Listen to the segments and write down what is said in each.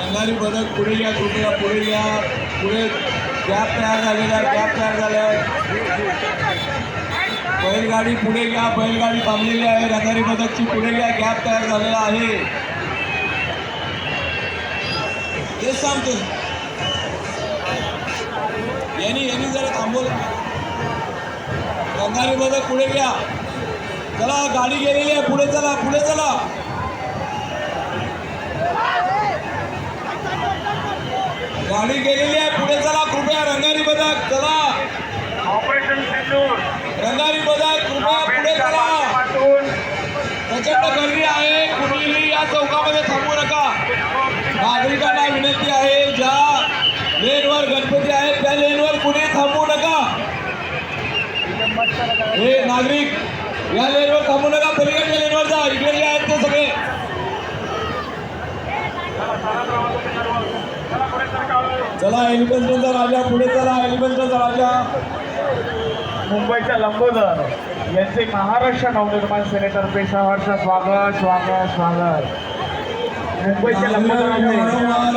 रंगारी बदक पुढे घ्या, कृपया पुढे घ्या. पुढे गॅप तयार झालेला आहे, गॅप तयार झाला आहे. बैलगाडी पुढे घ्या, बैलगाडी थांबलेली आहे. रंगारी बदकची पुढे घ्या, गॅप तयार झालेला आहे. तेच सांगतो यांनी जरा थांबवलं. रंगारी बदक पुढे घ्या. चला गाडी गेलेली आहे, पुढे चला, पुढे चला. गाडी गेलेली आहे, पुढे चला कृपया. रंगारी बदक चला. ऑपरेशन सिंदूर रंगारी बदक कृपया पुढे चला. प्रचंड गर्दी आहे, कुणीही या चौकामध्ये थांबू नका. नागरिकांना विनंती आहे, ज्या लेनवर गणपती आहेत त्या लेनवर कुणी थांबू नका. हे नागरिक या लेनवर थांबू नका, पलीकडच्या लेनवर जा. इकडे जे आहेत ते सगळे. चला एलिफंटचा राजा पुढे चला. एलिफंटचा राजा मुंबईच्या लंबोदर यांचे महाराष्ट्र नवनिर्माण सेनेतर्फे सहर्ष स्वागत स्वागत स्वागत. मुंबईच्या लंबोदर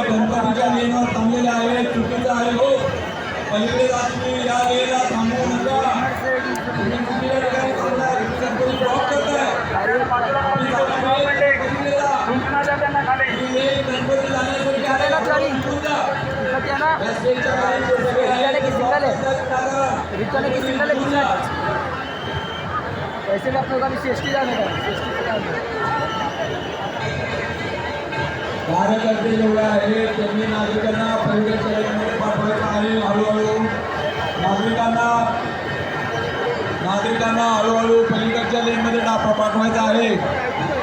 गणपतीच्या लेनवर थांबलेले आहे. चुकीचं आहे हो. पलीकडे जाती या लेनला थांबवू नका. ऐसे में आप लोग अभी CST जाने का कार्यकर्ते जेवढे आहेत त्यांनी नागरिकांना पलीकडच्या लेनमध्ये पाठवायचं आहे. हळूहळू नागरिकांना हळूहळू पलीकडच्या लेनमध्ये पाठवायचं आहे.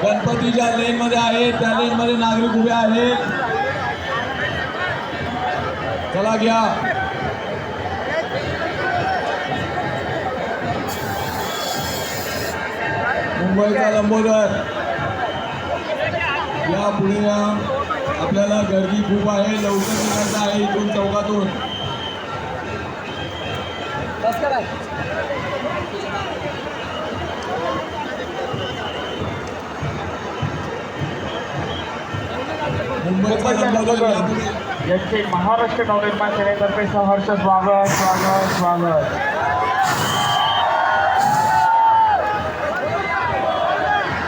गणपतीच्या लेनमध्ये आहे त्या लेनमध्ये नागरिक उभे आहेत. चला घ्या. मुंबईचा लंबोदर या पुढे या. आपल्याला गर्दी खूप आहे, लवकर निघायचं आहे इथून चौकातून. बस करा. मुंबईचा लंबोदर या पुढे. यांचे महाराष्ट्र नवनिर्माण सेनेतर्फे सहर्ष स्वागत स्वागत स्वागत.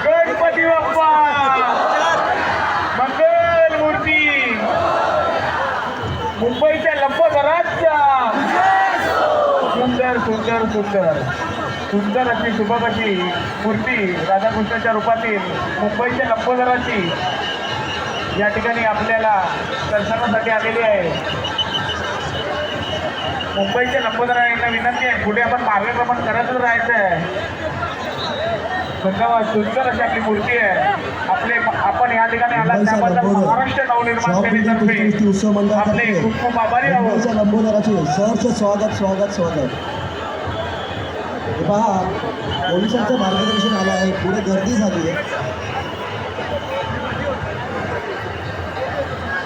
गणपती बाप्पा मंगल मूर्ती. मुंबईच्या लंबोदराच्या सुंदर सुंदर सुंदर सुंदर अशी शुभम अशी मूर्ती राधाकृष्णाच्या रूपातील मुंबईच्या लंबोदराची या ठिकाणी आपल्याला दर्शनासाठी आलेली आहे. मुंबईच्या लंबोदरांना विनंती आहे, पुढे आपण मार्गक्रमण करतच राहायचं आहे. धन्यवाद. सुंदर अशी आपली मूर्ती आहे. आपण या ठिकाणी आला त्याबद्दल महाराष्ट्र नवनिर्माण सेनेतर्फे आपले खूप खूप आभारी आहोत. लंबोदराचे सहर्ष स्वागत स्वागत स्वागत. पहा पोलिसांचं मार्गदर्शन आलं आहे, पुढे गर्दी झाली आहे.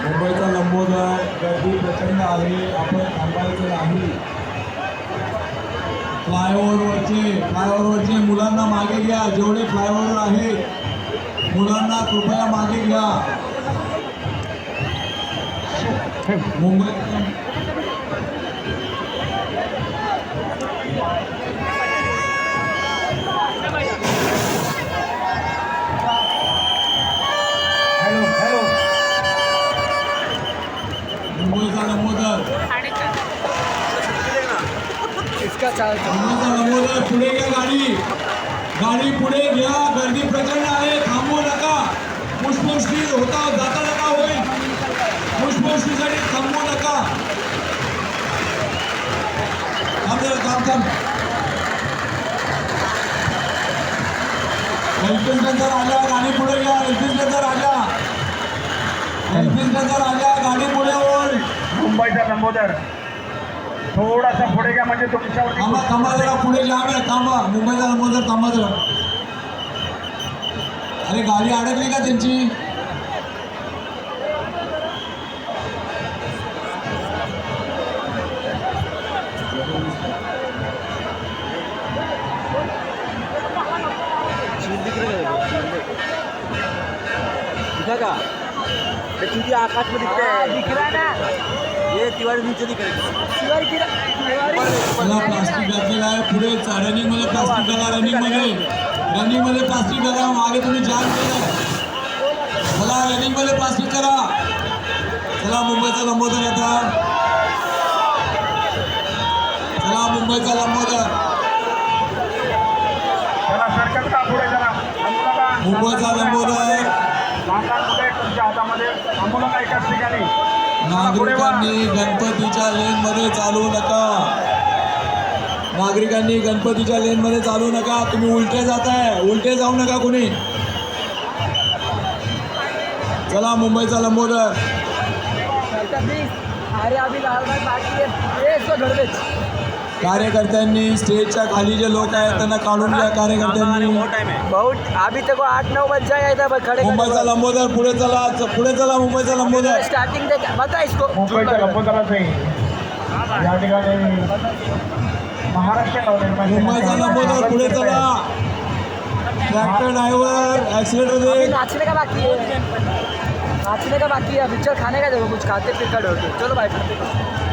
मुंबईचा लंबोदर गर्दी प्रचंड आहे, आपण थांबायचं नाही. फ्लायओव्हरवरचे मुलांना मागे घ्या. जेवढे फ्लायओव्हर आहेत मुलांना कृपया मागे घ्या. मुंबईचा लंबोदर लंबोदर पुढे घ्या. गाडी पुढे घ्या. गर्दी प्रचंड आहे, थांबू नका. पुष्पवृष्टी जाता होईल. पुष्पवृष्टीसाठी थांबू नका. थांब. एल्फिन्स्टनचा राजा गाडी पुढे घ्या. एल्फिन्स्टनचा राजा गाडी पुढे ओढ. मुंबईचा लंबोदर थोडासा पुढे घ्या म्हणजे तुमच्यावरती थांबा जरा. पुढे घ्या. थांबा. मुंबईचा लंबोदर थांबा जरा. अरे गाडी अडकली का त्यांची? का तुझी आकाश में दिखते हैं दिख रहा ना ये तिवारी नीचे दिख रहा तिवारी की चला प्लास्टिक घातलेला आहे पुढे रनिंग मध्ये प्लास्टिक करा रनिंग मध्ये प्लास्टिक करा मागे तुम्ही जाम केलं चला रनिंग मध्ये प्लास्टिक करा चला मुंबईचा लंबोदर आता चला मुंबईचा लंबोदर जरा सर्कल का पुढे जरा थांबू नका. मुंबईचा लंबोदर लहान मुलं तुमच्या हातामध्ये थांबू नका एकाच ठिकाणी. नागरिकांनी गणपतीच्या लेन मध्ये चालू नका नागरिकांनी गणपतीच्या लेन मध्ये चालू नका तुम्ही उलटे जाताय उलटे जाऊ नका कोणी चला मुंबईचा लंबोदर अरे अभी लाल बाग बाकी है ये इसको घर बेच कार्यकर्त्यांनी स्टेजच्या खाली जे लोक आहेत त्यांना काढून घ्या कार्यकर्त्यांनी बहुत अभी तक 8-9 बज जाएगा इधर खड़े मुंबईचा लंबोदर पुढे चला मुंबईचा लंबोदर स्टार्टिंग देख बता इसको मुंबईच्या लंबोदराचंही या ठिकाणी महाराष्ट्र मुंबईचा लंबोदर पुढे चला ट्रॅक्टर ड्रायव्हर ऍक्सिलेटर अभी दे नाचने का बाकी है नाचने का बाकी है पिक्चर खाने का देखो कुछ खाते पिक्चर होते चलो भाई खाते